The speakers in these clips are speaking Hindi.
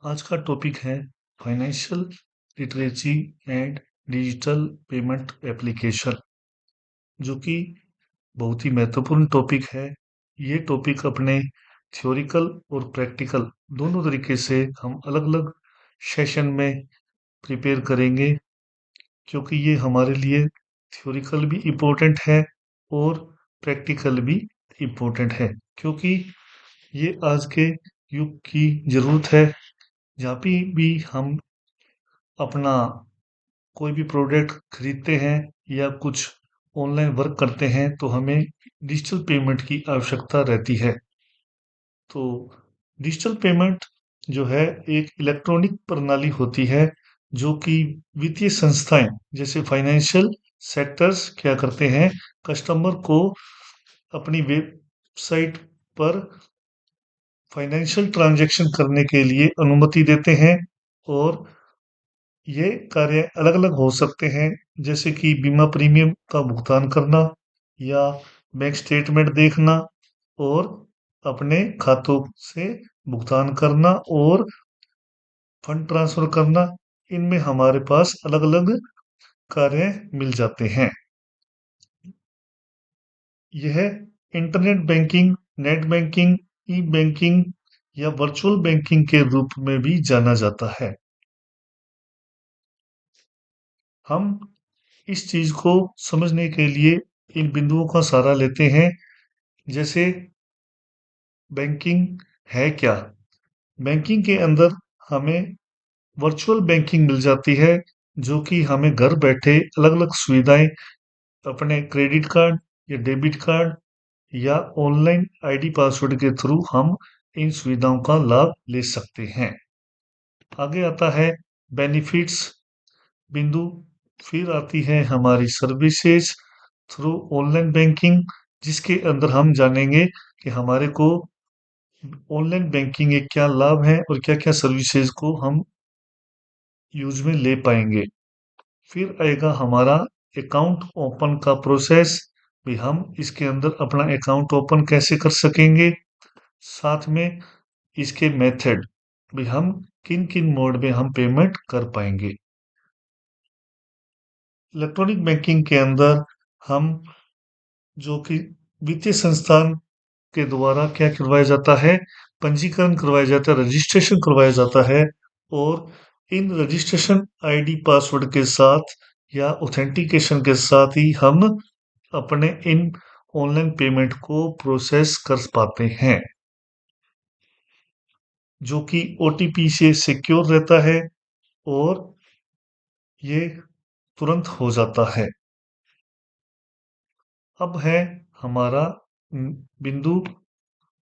आज का टॉपिक है financial literacy and digital payment application, जो कि बहुत ही महत्वपूर्ण टॉपिक है। ये टॉपिक अपने थ्योरिकल और प्रैक्टिकल दोनों तरीके से हम अलग-अलग सेशन में प्रिपेयर करेंगे, क्योंकि ये हमारे लिए थ्योरिकल भी इम्पोर्टेंट है और प्रैक्टिकल भी इम्पोर्टेंट है, क्योंकि ये आज के युग की ज़रूरत है। जहाँ भी हम अपना कोई भी प्रोडक्ट खरीदते हैं या कुछ ऑनलाइन वर्क करते हैं, तो हमें डिजिटल पेमेंट की आवश्यकता रहती है। तो डिजिटल पेमेंट जो है एक इलेक्ट्रॉनिक प्रणाली होती है, जो कि वित्तीय संस्थाएं जैसे फाइनेंशियल सेक्टर्स क्या करते हैं, कस्टमर को अपनी वेबसाइट पर फाइनेंशियल ट्रांजैक्शन करने के लिए अनुमति देते हैं। और ये कार्य अलग-अलग हो सकते हैं, जैसे कि बीमा प्रीमियम का भुगतान करना या बैंक स्टेटमेंट देखना और अपने खातों से भुगतान करना और फंड ट्रांसफर करना। इनमें हमारे पास अलग-अलग कार्य मिल जाते हैं। यह इंटरनेट बैंकिंग, नेट बैंकिंग, ई बैंकिंग या वर्चुअल बैंकिंग के रूप में भी जाना जाता है। हम इस चीज को समझने के लिए इन बिंदुओं का सहारा लेते हैं। जैसे बैंकिंग है क्या? बैंकिंग के अंदर हमें वर्चुअल बैंकिंग मिल जाती है, जो कि हमें घर बैठे अलग-अलग सुविधाएं अपने क्रेडिट कार्ड या डेबिट कार्ड या ऑनलाइन आईडी पासवर्ड के थ्रू हम इन सुविधाओं का लाभ ले सकते हैं। आगे आता है बेनिफिट्स बिंदु। फिर आती है हमारी सर्विसेज थ्रू ऑनलाइन बैंकिंग, जिसके अंदर हम जानेंगे कि हमारे को ऑनलाइन बैंकिंग के क्या लाभ हैं और क्या क्या सर्विसेज को हम यूज में ले पाएंगे। फिर आएगा हमारा अकाउंट ओपन का प्रोसेस, भी हम इसके अंदर अपना अकाउंट ओपन कैसे कर सकेंगे। साथ में इसके मेथड भी, हम किन किन मोड में हम पेमेंट कर पाएंगे। इलेक्ट्रॉनिक बैंकिंग के अंदर हम, जो कि वित्तीय संस्थान के द्वारा क्या करवाया जाता है, पंजीकरण करवाया जाता है, रजिस्ट्रेशन करवाया जाता है। और इन रजिस्ट्रेशन आईडी पासवर्ड के साथ या ऑथेंटिकेशन के साथ ही हम अपने इन ऑनलाइन पेमेंट को प्रोसेस कर पाते हैं, जो कि ओटीपी से सिक्योर रहता है और ये तुरंत हो जाता है। अब है हमारा बिंदु,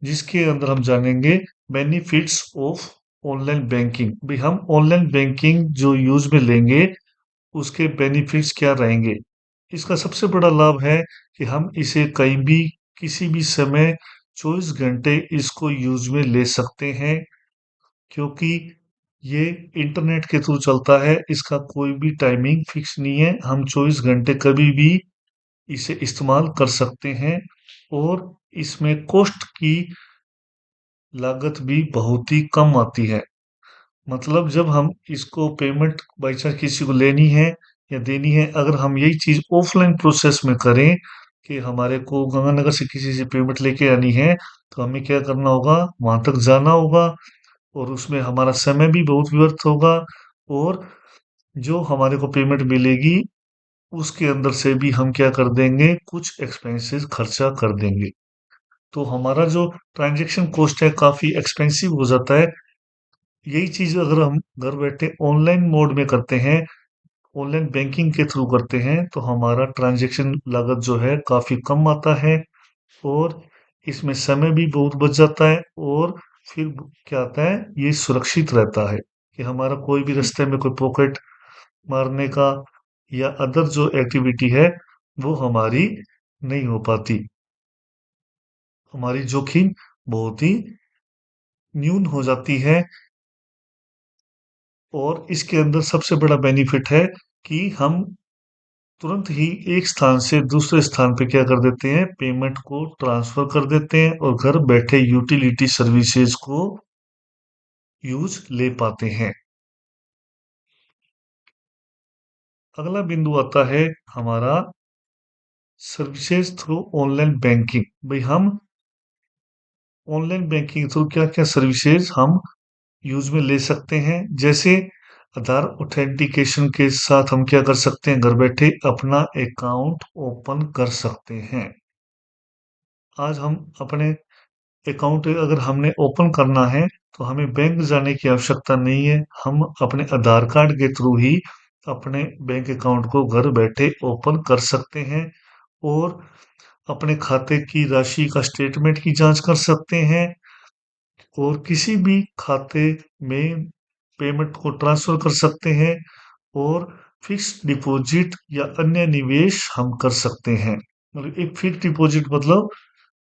जिसके अंदर हम जानेंगे बेनिफिट्स ऑफ ऑनलाइन बैंकिंग। भी हम ऑनलाइन बैंकिंग जो यूज में लेंगे, उसके बेनिफिट्स क्या रहेंगे। इसका सबसे बड़ा लाभ है कि हम इसे कहीं भी किसी भी समय 24 घंटे इसको यूज में ले सकते हैं, क्योंकि ये इंटरनेट के थ्रू चलता है। इसका कोई भी टाइमिंग फिक्स नहीं है, हम 24 घंटे कभी भी इसे इस्तेमाल कर सकते हैं। और इसमें कॉस्ट की लागत भी बहुत ही कम आती है। मतलब जब हम इसको पेमेंट बाई चांस किसी को लेनी है या देनी है, अगर हम यही चीज ऑफलाइन प्रोसेस में करें कि हमारे को गंगानगर से किसी से पेमेंट लेके आनी है, तो हमें क्या करना होगा, वहां तक जाना होगा और उसमें हमारा समय भी बहुत व्यर्थ होगा। और जो हमारे को पेमेंट मिलेगी, उसके अंदर से भी हम क्या कर देंगे, कुछ एक्सपेंसेस खर्चा कर देंगे। तो हमारा जो ट्रांजैक्शन कॉस्ट है काफी एक्सपेंसिव हो जाता है। यही चीज अगर हम घर बैठे ऑनलाइन मोड में करते हैं, ऑनलाइन बैंकिंग के थ्रू करते हैं, तो हमारा ट्रांजैक्शन लागत जो है काफी कम आता है और इसमें समय भी बहुत बच जाता है। और फिर क्या आता है, ये सुरक्षित रहता है कि हमारा कोई भी रास्ते में कोई पॉकेट मारने का या अदर जो एक्टिविटी है, वो हमारी नहीं हो पाती। हमारी जोखिम बहुत ही न्यून हो जाती है। और इसके अंदर सबसे बड़ा बेनिफिट है कि हम तुरंत ही एक स्थान से दूसरे स्थान पे क्या कर देते हैं, पेमेंट को ट्रांसफर कर देते हैं और घर बैठे यूटिलिटी सर्विसेज को यूज ले पाते हैं। अगला बिंदु आता है हमारा सर्विसेज थ्रू ऑनलाइन बैंकिंग। भाई हम ऑनलाइन बैंकिंग थ्रू क्या क्या सर्विसेज हम यूज में ले सकते हैं। जैसे आधार ऑथेंटिकेशन के साथ हम क्या कर सकते हैं, घर बैठे अपना अकाउंट ओपन कर सकते हैं। आज हम अपने अकाउंट अगर हमने ओपन करना है तो हमें बैंक जाने की आवश्यकता नहीं है। हम अपने आधार कार्ड के थ्रू ही अपने बैंक अकाउंट को घर बैठे ओपन कर सकते हैं और अपने खाते की राशि का स्टेटमेंट की जांच कर सकते हैं और किसी भी खाते में पेमेंट को ट्रांसफर कर सकते हैं और फिक्स डिपॉजिट या अन्य निवेश हम कर सकते हैं। मतलब एक फिक्स डिपॉजिट मतलब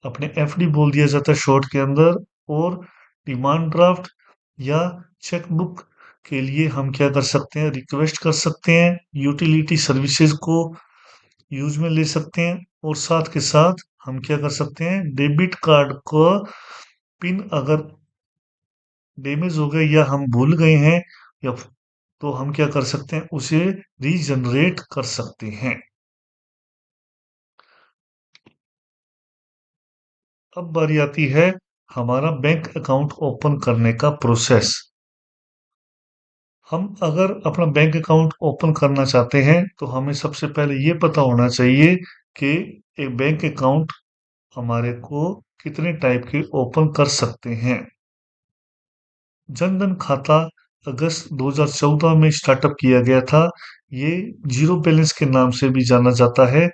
अपने एफडी बोल दिया जाता है शॉर्ट के अंदर, और डिमांड ड्राफ्ट या चेकबुक के लिए हम क्या कर सकते हैं, रिक्वेस्ट कर सकते हैं, यूटिलिटी सर्विसेज को यूज में ले सकते हैं और साथ के साथ हम क्या कर सकते हैं, डेबिट कार्ड को पिन अगर डैमेज हो गए या हम भूल गए हैं या तो हम क्या कर सकते हैं, उसे रीजनरेट कर सकते हैं। अब बारी आती है हमारा बैंक अकाउंट ओपन करने का प्रोसेस। हम अगर अपना बैंक अकाउंट ओपन करना चाहते हैं तो हमें सबसे पहले ये पता होना चाहिए कि एक बैंक अकाउंट हमारे को कितने टाइप के ओपन कर सकते हैं। जनधन खाता अगस्त 2014 में स्टार्टअप किया गया था। ये जीरो बैलेंस के नाम से भी जाना जाता है।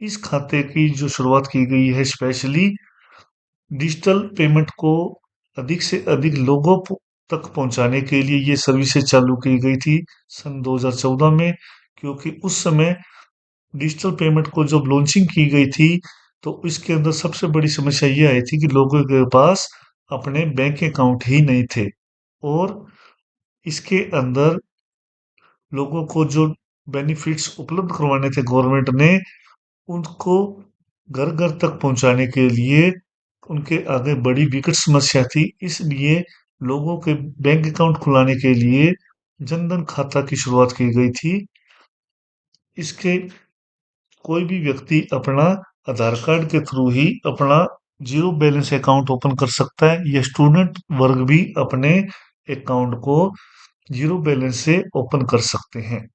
इस खाते की जो शुरुआत की गई है स्पेशली डिजिटल पेमेंट को अधिक से अधिक लोगों तक पहुंचाने के लिए ये सर्विसेज चालू की गई थी सन 2014 में। क्योंकि उस समय डिजिटल पेमेंट को जब लॉन्चिंग की गई थी तो इसके अंदर सबसे बड़ी समस्या ये आई थी कि लोगों के पास अपने बैंक अकाउंट ही नहीं थे और इसके अंदर लोगों को जो बेनिफिट्स उपलब्ध करवाने थे गवर्नमेंट ने, उनको घर घर तक पहुंचाने के लिए उनके आगे बड़ी विकट समस्या थी। इसलिए लोगों के बैंक अकाउंट खुलाने के लिए जनधन खाता की शुरुआत की गई थी। इसके कोई भी व्यक्ति अपना आधार कार्ड के थ्रू ही अपना जीरो बैलेंस अकाउंट ओपन कर सकता है। यह स्टूडेंट वर्ग भी अपने अकाउंट को जीरो बैलेंस से ओपन कर सकते हैं।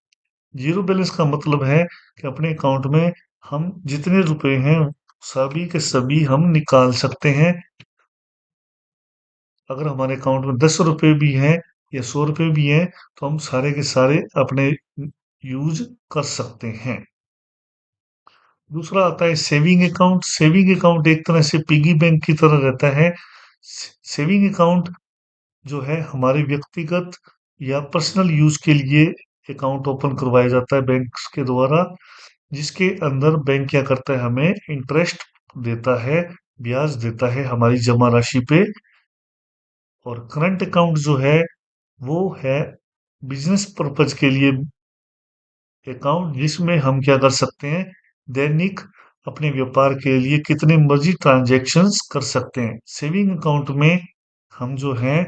जीरो बैलेंस का मतलब है कि अपने अकाउंट में हम जितने रुपए हैं सभी के सभी हम निकाल सकते हैं। अगर हमारे अकाउंट में 10 रुपए भी हैं या 100 रुपए भी हैं तो हम सारे के सारे अपने यूज कर सकते हैं। दूसरा आता है सेविंग अकाउंट। सेविंग अकाउंट एक तरह से पिगी बैंक की तरह रहता है। सेविंग अकाउंट जो है हमारे व्यक्तिगत या पर्सनल यूज के लिए अकाउंट ओपन करवाया जाता है बैंक के द्वारा, जिसके अंदर बैंक क्या करता है, हमें इंटरेस्ट देता है, ब्याज देता है हमारी जमा राशि पे। और करंट अकाउंट जो है वो है बिजनेस पर्पज के लिए अकाउंट, जिसमें हम क्या कर सकते हैं, दैनिक अपने व्यापार के लिए कितने मर्जी ट्रांजैक्शंस कर सकते हैं। सेविंग अकाउंट में हम जो है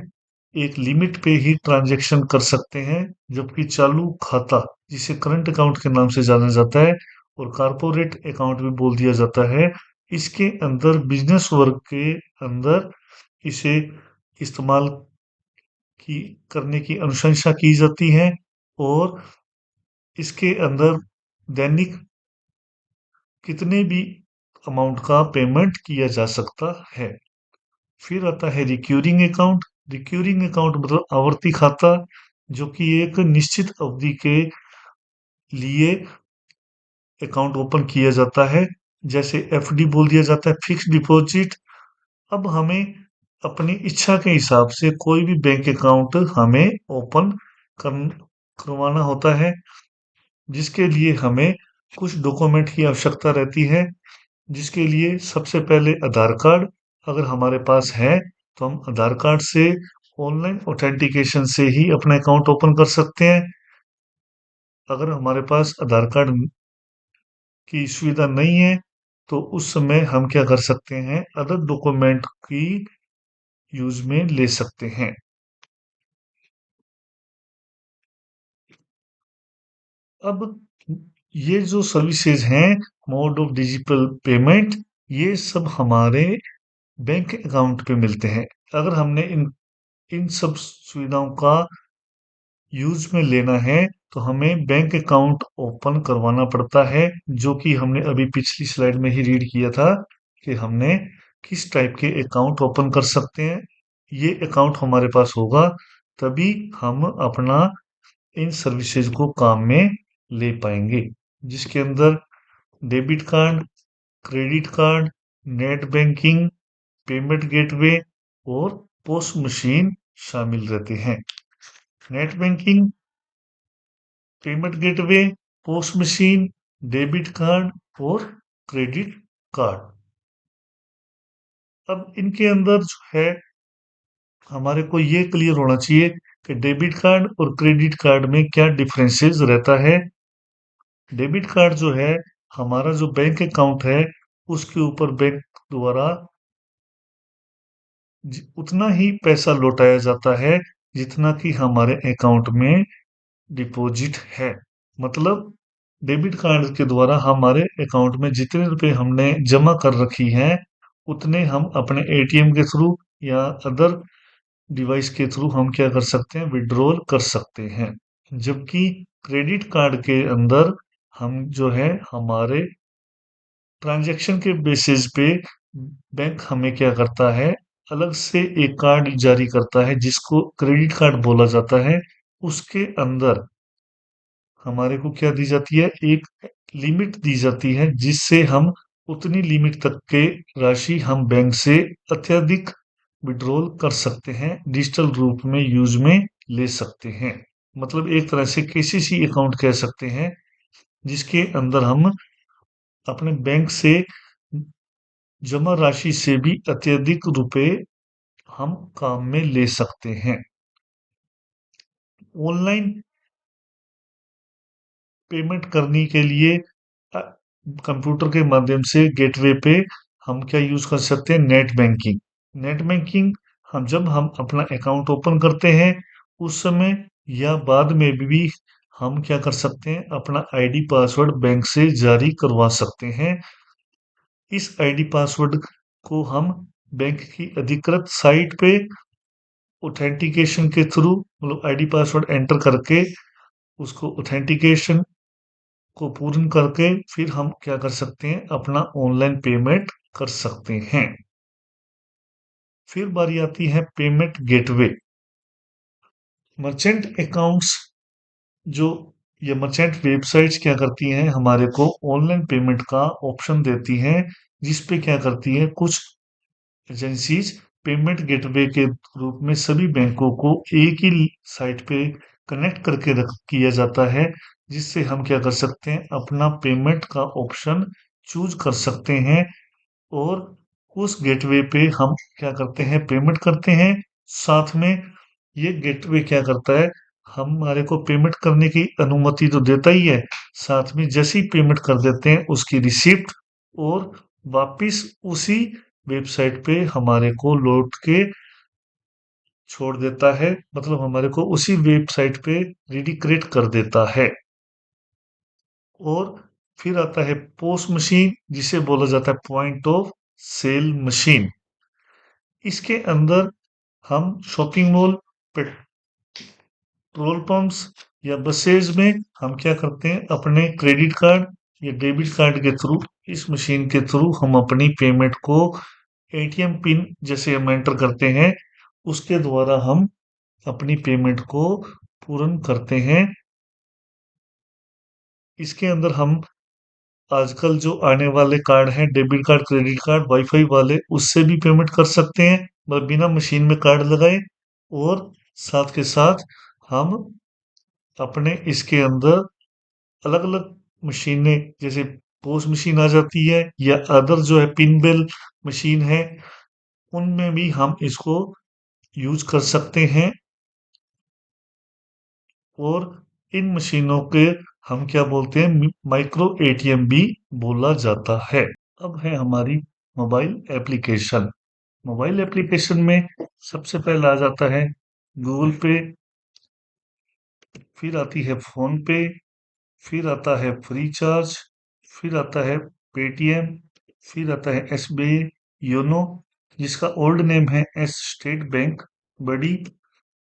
एक लिमिट पे ही ट्रांजैक्शन कर सकते हैं, जबकि चालू खाता जिसे करंट अकाउंट के नाम से जाना जाता है और कारपोरेट अकाउंट भी बोल दिया जाता है, इसके अंदर बिजनेस वर्ग के अंदर इसे इस्तेमाल की करने की अनुशंसा की जाती है और इसके अंदर दैनिक कितने भी अमाउंट का पेमेंट किया जा सकता है। फिर आता है रिक्यूरिंग अकाउंट। रिक्यूरिंग अकाउंट मतलब आवर्ती खाता, जो कि एक निश्चित अवधि के लिए अकाउंट ओपन किया जाता है। जैसे एफडी बोल दिया जाता है, फिक्स डिपॉजिट। अब हमें अपनी इच्छा के हिसाब से कोई भी बैंक अकाउंट हमें ओपन कर करवाना होता है, जिसके लिए हमें कुछ डॉक्यूमेंट की आवश्यकता रहती है। जिसके लिए सबसे पहले आधार कार्ड अगर हमारे पास है तो हम आधार कार्ड से ऑनलाइन ऑथेंटिकेशन से ही अपना अकाउंट ओपन कर सकते हैं। अगर हमारे पास आधार कार्ड की सुविधा नहीं है तो उस समय हम क्या कर सकते हैं, अदर डॉक्यूमेंट की यूज में ले सकते हैं। अब ये जो सर्विसेज हैं, मोड ऑफ डिजिटल पेमेंट, ये सब हमारे बैंक अकाउंट पे मिलते हैं। अगर हमने इन इन सब सुविधाओं का यूज में लेना है तो हमें बैंक अकाउंट ओपन करवाना पड़ता है, जो कि हमने अभी पिछली स्लाइड में ही रीड किया था कि हमने किस टाइप के अकाउंट ओपन कर सकते हैं। ये अकाउंट हमारे पास होगा तभी हम अपना इन सर्विसेज को काम में ले पाएंगे, जिसके अंदर debit card, credit card, net banking, payment gateway और पोस्ट मशीन शामिल रहते हैं। Net banking, payment gateway, post machine, debit card और क्रेडिट कार्ड। अब इनके अंदर जो है हमारे को ये क्लियर होना चाहिए कि डेबिट कार्ड और क्रेडिट कार्ड में क्या डिफरेंसेस रहता है। डेबिट कार्ड जो है, हमारा जो बैंक अकाउंट है उसके ऊपर बैंक द्वारा उतना ही पैसा लौटाया जाता है जितना कि हमारे अकाउंट में डिपॉजिट है। मतलब डेबिट कार्ड के द्वारा हमारे अकाउंट में जितने रुपए हमने जमा कर रखी हैं उतने हम अपने एटीएम के थ्रू या अदर डिवाइस के थ्रू हम क्या कर सकते हैं, विड्रॉल कर सकते हैं। जबकि क्रेडिट कार्ड के अंदर हम जो है हमारे ट्रांजैक्शन के बेसिस पे बैंक हमें क्या करता है, अलग से एक कार्ड जारी करता है जिसको क्रेडिट कार्ड बोला जाता है। उसके अंदर हमारे को क्या दी जाती है, एक लिमिट दी जाती है जिससे हम उतनी लिमिट तक के राशि हम बैंक से अत्यधिक विड्रॉल कर सकते हैं, डिजिटल रूप में यूज में ले सकते हैं। मतलब एक तरह से केसीसी अकाउंट कह सकते हैं, जिसके अंदर हम अपने बैंक से जमा राशि से भी अत्यधिक रुपए हम काम में ले सकते हैं। ऑनलाइन पेमेंट करने के लिए कंप्यूटर के माध्यम से गेटवे पे हम क्या यूज कर सकते हैं, नेट बैंकिंग। नेट बैंकिंग हम जब हम अपना अकाउंट ओपन करते हैं उस समय या बाद में भी हम क्या कर सकते हैं, अपना आईडी पासवर्ड बैंक से जारी करवा सकते हैं। इस आईडी पासवर्ड को हम बैंक की अधिकृत साइट पे ऑथेंटिकेशन के थ्रू, मतलब आईडी पासवर्ड एंटर करके उसको ऑथेंटिकेशन को पूर्ण करके फिर हम क्या कर सकते हैं, अपना ऑनलाइन पेमेंट कर सकते हैं। फिर बारी आती है पेमेंट गेटवे। मर्चेंट अकाउंट्स जो ये मर्चेंट वेबसाइट्स क्या करती हैं, हमारे को ऑनलाइन पेमेंट का ऑप्शन देती हैं, जिस पे क्या करती है कुछ एजेंसीज पेमेंट गेटवे के रूप में सभी बैंकों को एक ही साइट पे कनेक्ट करके रख किया जाता है, जिससे हम क्या कर सकते हैं, अपना पेमेंट का ऑप्शन चूज कर सकते हैं और उस गेटवे पे हम क्या करते हैं, पेमेंट करते हैं। साथ में ये गेटवे क्या करता है, हमारे को पेमेंट करने की अनुमति तो देता ही है, साथ में जैसे ही पेमेंट कर देते हैं उसकी रिसिप्ट और वापिस उसी वेबसाइट पे हमारे को लौट के छोड़ देता है, मतलब हमारे को उसी वेबसाइट पे रिडिक्रेट कर देता है। और फिर आता है पोस्ट मशीन, जिसे बोला जाता है पॉइंट ऑफ सेल मशीन। इसके अंदर हम शॉपिंग मॉल, पेट्रोल पंप्स या बसेज में हम क्या करते हैं, अपने क्रेडिट कार्ड या डेबिट कार्ड के थ्रू, इस मशीन के थ्रू हम अपनी पेमेंट को एटीएम पिन जैसे हम एंटर करते हैं उसके द्वारा हम अपनी पेमेंट को पूर्ण करते हैं। इसके अंदर हम आजकल जो आने वाले कार्ड हैं, debit card, credit card, wifi वाले, उससे भी पेमेंट कर सकते हैं बिना मशीन में कार्ड लगाए। और साथ के साथ हम अपने इसके अंदर अलग अलग मशीनें जैसे पोस्ट मशीन आ जाती है या अदर जो है पिन बेल मशीन है, उनमें भी हम इसको यूज कर सकते हैं। और इन मशीनों के हम क्या बोलते हैं, माइक्रो एटीएम भी बोला जाता है। अब है हमारी मोबाइल एप्लीकेशन। मोबाइल एप्लीकेशन में सबसे पहले आ जाता है गूगल पे, फिर आती है फोन पे, फिर आता है फ्री चार्ज, फिर आता है पेटीएम, फिर आता है एसबीआई योनो, जिसका ओल्ड नेम है एस स्टेट बैंक बड़ी।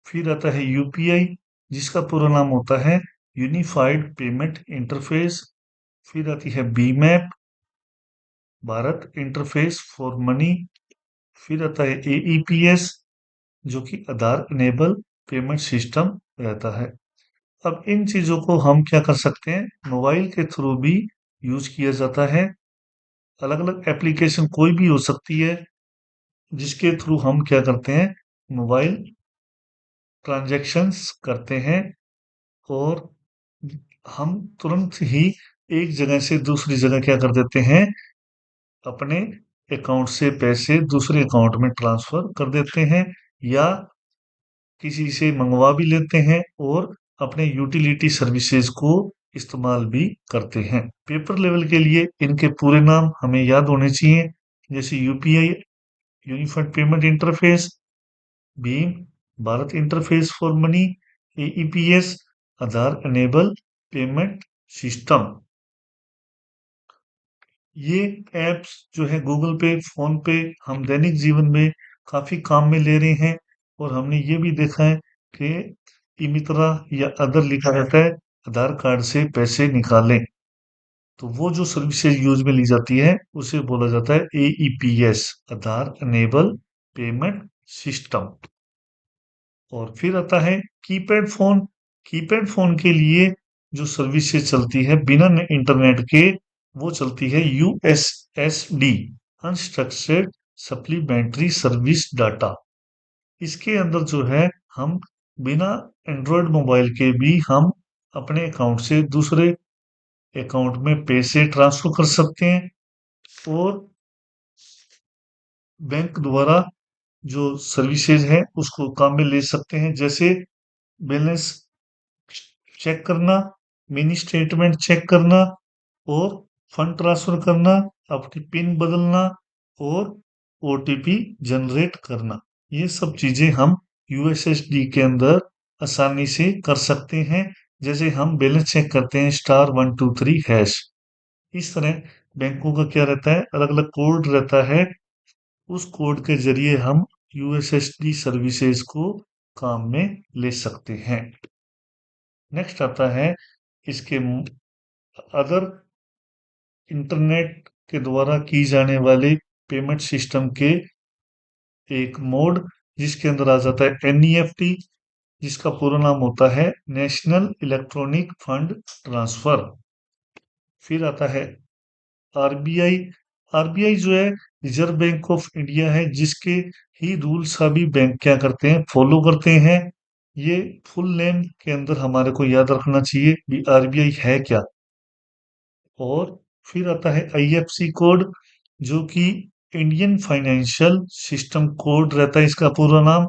फिर आता है यूपीआई, जिसका पूरा नाम होता है यूनिफाइड पेमेंट इंटरफेस। फिर आती है बीमैप, भारत इंटरफेस फॉर मनी। फिर आता है एईपीएस, जो कि आधार इनेबल पेमेंट सिस्टम रहता है। अब इन चीजों को हम क्या कर सकते हैं, मोबाइल के थ्रू भी यूज किया जाता है। अलग अलग एप्लीकेशन कोई भी हो सकती है, जिसके थ्रू हम क्या करते हैं, मोबाइल ट्रांजैक्शंस करते हैं। और हम तुरंत ही एक जगह से दूसरी जगह क्या कर देते हैं, अपने अकाउंट से पैसे दूसरे अकाउंट में ट्रांसफर कर देते हैं, या किसी से मंगवा भी लेते हैं, और अपने यूटिलिटी सर्विसेज को इस्तेमाल भी करते हैं। पेपर लेवल के लिए इनके पूरे नाम हमें याद होने चाहिए, जैसे UPI unified payment interface, Bhim Bharat interface for money, AEPS Aadhaar enable payment system. ये ऐप्स जो है गूगल पे, फोन पे, हम दैनिक जीवन में काफी काम में ले रहे हैं। और हमने ये भी देखा है कि इमित्रा या अदर लिखा रहता है, आधार कार्ड से पैसे निकालें, तो वो जो सर्विसेज यूज में ली जाती है उसे बोला जाता है एईपीएस, आधार इनेबल पेमेंट सिस्टम। और फिर आता है कीपैड फोन। कीपैड फोन के लिए जो सर्विसेज चलती है बिना इंटरनेट के, वो चलती है USSD, unstructured supplementary service data. इसके अंदर जो है, हम बिना एंड्रॉयड मोबाइल के भी हम अपने अकाउंट से दूसरे अकाउंट में पैसे ट्रांसफर कर सकते हैं, और बैंक द्वारा जो सर्विसेज है उसको काम में ले सकते हैं, जैसे बैलेंस चेक करना, मिनी स्टेटमेंट चेक करना, और फंड ट्रांसफर करना, अपनी पिन बदलना, और ओटीपी जनरेट करना। ये सब चीजें हम यूएसएसडी के अंदर आसानी से कर सकते हैं। जैसे हम बैलेंस चेक करते हैं *123#। इस तरह बैंकों का क्या रहता है, अलग अलग कोड रहता है, उस कोड के जरिए हम यूएसएसडी सर्विसेज को काम में ले सकते हैं। नेक्स्ट आता है इसके अदर इंटरनेट के द्वारा की जाने वाले पेमेंट सिस्टम के एक मोड, जिसके अंदर आ जाता है एनईएफटी, जिसका पूरा नाम होता है नेशनल इलेक्ट्रॉनिक फंड ट्रांसफर। फिर आता है आरबीआई। आरबीआई जो है रिजर्व बैंक ऑफ इंडिया है, जिसके ही रूल सभी बैंक क्या करते हैं, फॉलो करते हैं। ये फुल नेम के अंदर हमारे को याद रखना चाहिए भी आरबीआई है क्या। और फिर आता है आईएफसी कोड, जो कि इंडियन फाइनेंशियल सिस्टम कोड रहता है इसका पूरा नाम।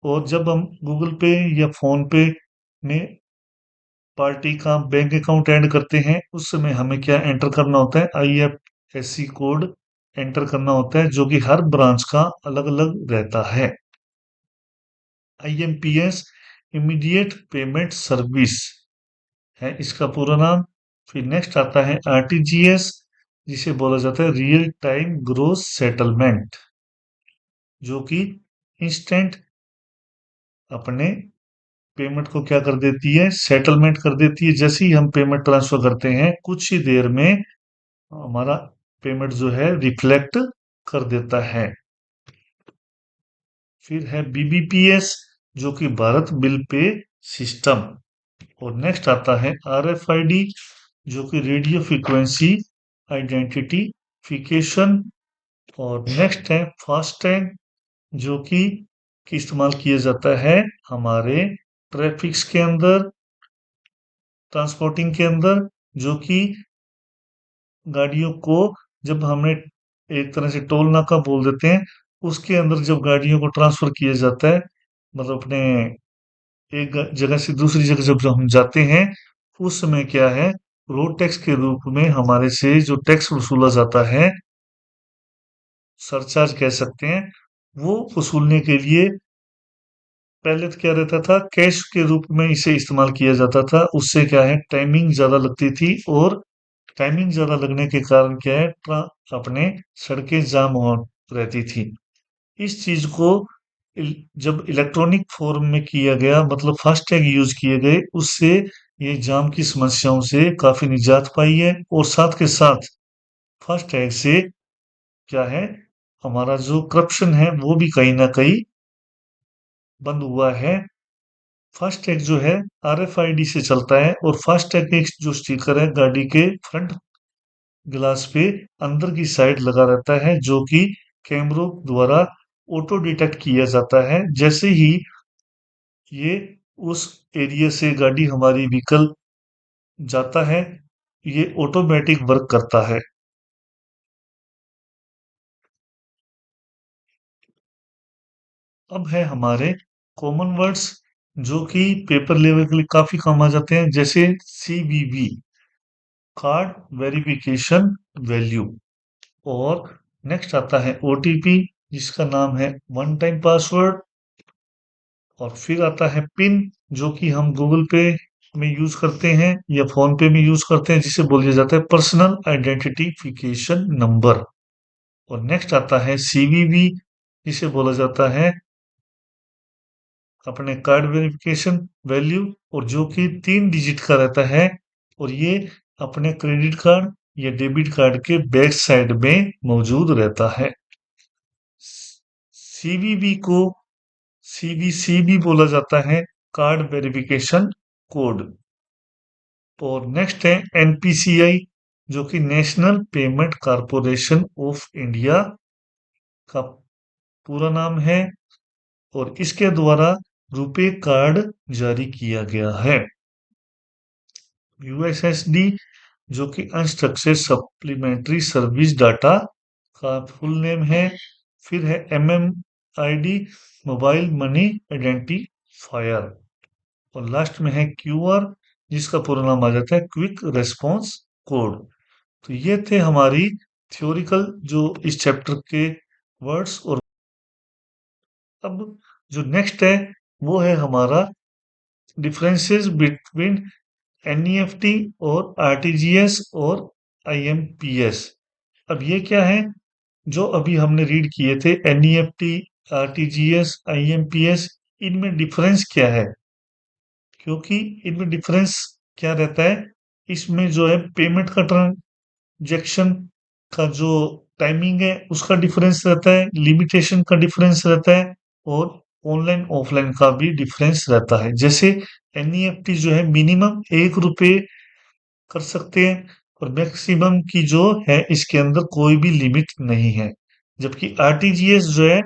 और जब हम गूगल पे या फोन पे में पार्टी का बैंक अकाउंट ऐड करते हैं, उस समय हमें क्या एंटर करना होता है, आईएफएससी कोड एंटर करना होता है, जो कि हर ब्रांच का अलग अलग रहता है। आईएमपीएस इमीडिएट पेमेंट सर्विस है इसका पूरा नाम। फिर नेक्स्ट आता है आरटीजीएस, जिसे बोला जाता है रियल टाइम ग्रोस सेटलमेंट, जो कि इंस्टेंट अपने पेमेंट को क्या कर देती है, सेटलमेंट कर देती है। जैसे ही हम पेमेंट ट्रांसफर करते हैं, कुछ ही देर में हमारा पेमेंट जो है रिफ्लेक्ट कर देता है। फिर है बीबीपीएस, जो कि भारत बिल पे सिस्टम। और नेक्स्ट आता है आरएफआईडी, जो कि रेडियो फ्रीक्वेंसी आइडेंटिफिकेशन। और नेक्स्ट है फास्टैग, जो कि इस्तेमाल किया जाता है हमारे ट्रैफिक्स के अंदर, ट्रांसपोर्टिंग के अंदर, जो कि गाड़ियों को, जब हमें एक तरह से टोल नाका बोल देते हैं, उसके अंदर जब गाड़ियों को ट्रांसफर किया जाता है, मतलब अपने एक जगह से दूसरी जगह जब हम जाते हैं, उस समय क्या है, रोड टैक्स के रूप में हमारे से जो टैक्स वसूला जाता है, सरचार्ज कह सकते हैं, वो वसूलने के लिए पहले तो क्या रहता था, कैश के रूप में इसे इस्तेमाल किया जाता था। उससे क्या है, टाइमिंग ज्यादा लगती थी, और टाइमिंग ज्यादा लगने के कारण क्या है, अपने सड़कें जाम हो रहती थी। इस चीज को जब इलेक्ट्रॉनिक फॉर्म में किया गया, मतलब फास्टैग यूज किए गए, उससे ये जाम की समस्याओं से काफी निजात पाई है। और साथ के साथ फास्टैग से क्या है, हमारा जो करप्शन है वो भी कहीं ना कहीं बंद हुआ है। फास्टैग जो है आरएफआईडी से चलता है, और फास्टैग एक जो स्टिकर है गाड़ी के फ्रंट ग्लास पे अंदर की साइड लगा रहता है, जो कि कैमरों द्वारा ऑटो डिटेक्ट किया जाता है। जैसे ही ये उस एरिया से गाड़ी हमारी व्हीकल जाता है, ये ऑटोमेटिक वर्क करता है। अब है हमारे कॉमन वर्ड्स, जो कि पेपर लेवल के लिए काफी काम आ जाते हैं, जैसे सीवीवी, कार्ड वेरिफिकेशन वैल्यू। और नेक्स्ट आता है ओटीपी, जिसका नाम है वन टाइम पासवर्ड। और फिर आता है पिन, जो कि हम गूगल पे में यूज करते हैं या फोन पे में यूज करते हैं, जिसे बोला जाता है पर्सनल आइडेंटिफिकेशन नंबर। और नेक्स्ट आता है सीवीवी, जिसे बोला जाता है अपने कार्ड वेरिफिकेशन वैल्यू, और जो कि 3 डिजिट का रहता है। और ये अपने क्रेडिट कार्ड या डेबिट कार्ड के बैक साइड में मौजूद रहता है। सीवीवी को सीवीसी भी बोला जाता है, कार्ड वेरिफिकेशन कोड। और नेक्स्ट है एनपीसीआई, जो कि national payment corporation of India का पूरा नाम है, और इसके द्वारा रुपे कार्ड जारी किया गया है। यूएसएसडी, जो कि अनस्ट्रक्चर्ड सप्लीमेंट्री सर्विस डाटा का फुल नेम है। फिर है एमएमआईडी, मोबाइल मनी आइडेंटिफायर। और लास्ट में है क्यूआर, जिसका पूरा नाम आ जाता है क्विक रेस्पॉन्स कोड। तो ये थे हमारी थ्योरिकल जो इस चैप्टर के वर्ड्स। और अब जो नेक्स्ट है वो है हमारा डिफरेंसेस बिटवीन एनईएफटी और आरटीजीएस और आईएमपीएस। अब ये क्या है, जो अभी हमने रीड किए थे एनईएफटी, आरटीजीएस, आईएमपीएस, इनमें डिफरेंस क्या है? क्योंकि इनमें डिफरेंस क्या रहता है, इसमें जो है पेमेंट का ट्रांजैक्शन का जो टाइमिंग है उसका डिफरेंस रहता है, लिमिटेशन का डिफरेंस रहता है, और ऑनलाइन ऑफलाइन का भी डिफरेंस रहता है। जैसे एनईएफटी जो है मिनिमम 1 रुपए कर सकते हैं, और मैक्सिमम की जो है इसके अंदर कोई भी लिमिट नहीं है। जबकि आरटीजीएस जो है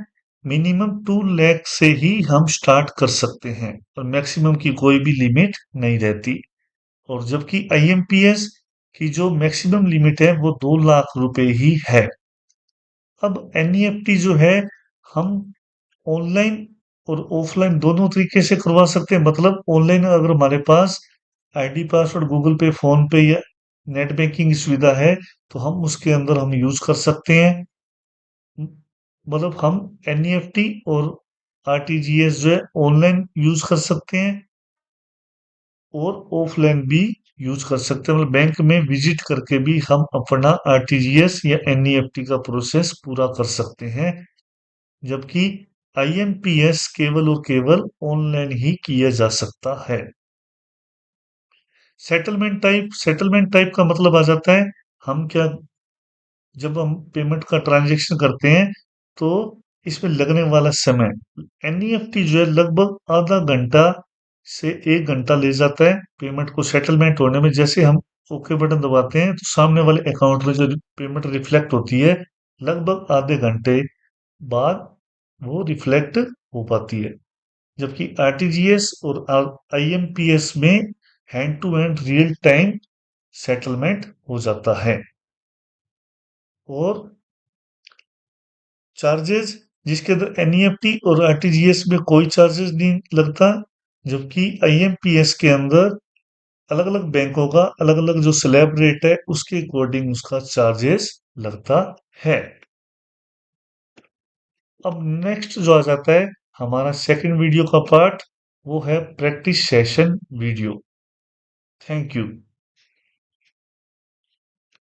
मिनिमम 2 लाख से ही हम स्टार्ट कर सकते हैं, और मैक्सिमम की कोई भी लिमिट नहीं रहती। और जबकि आईएमपीएस की जो मैक्सिमम लिमिट है वो 2 लाख रुपए ही है। अब एनईएफटी जो है हम ऑनलाइन और ऑफलाइन दोनों तरीके से करवा सकते हैं। मतलब ऑनलाइन अगर हमारे पास आईडी पासवर्ड गूगल पे, फोन पे या नेट बैंकिंग सुविधा है, तो हम उसके अंदर हम यूज कर सकते हैं। मतलब हम एनईएफटी और आरटीजीएस जो है ऑनलाइन यूज कर सकते हैं, और ऑफलाइन भी यूज कर सकते हैं। मतलब बैंक में विजिट करके भी हम अपना आरटीजीएस या एनईएफटी का प्रोसेस पूरा कर सकते हैं। जबकि आईएमपीएस केवल और केवल ऑनलाइन ही किया जा सकता है। सेटलमेंट टाइप का मतलब आ जाता है, हम क्या, जब हम पेमेंट का ट्रांजैक्शन करते हैं तो इसमें लगने वाला समय, एनईएफटी जो है लगभग आधा घंटा से 1 घंटा ले जाता है पेमेंट को सेटलमेंट होने में। जैसे हम ओके बटन दबाते हैं तो सामने वाले अकाउंट में जो पेमेंट रिफ्लेक्ट होती है, लगभग आधे घंटे बाद वो रिफ्लेक्ट हो पाती है। जबकि आरटीजीएस और आईएमपीएस में hand to hand real time settlement हो जाता है। और चार्जेस, जिसके अंदर एनईएफटी और आरटीजीएस में कोई चार्जेस नहीं लगता, जबकि आईएमपीएस के अंदर अलग अलग बैंकों का अलग अलग जो स्लैब रेट है उसके अकॉर्डिंग उसका चार्जेस लगता है। अब नेक्स्ट जो आ जाता है हमारा सेकंड वीडियो का पार्ट वो है practice session video. Thank you.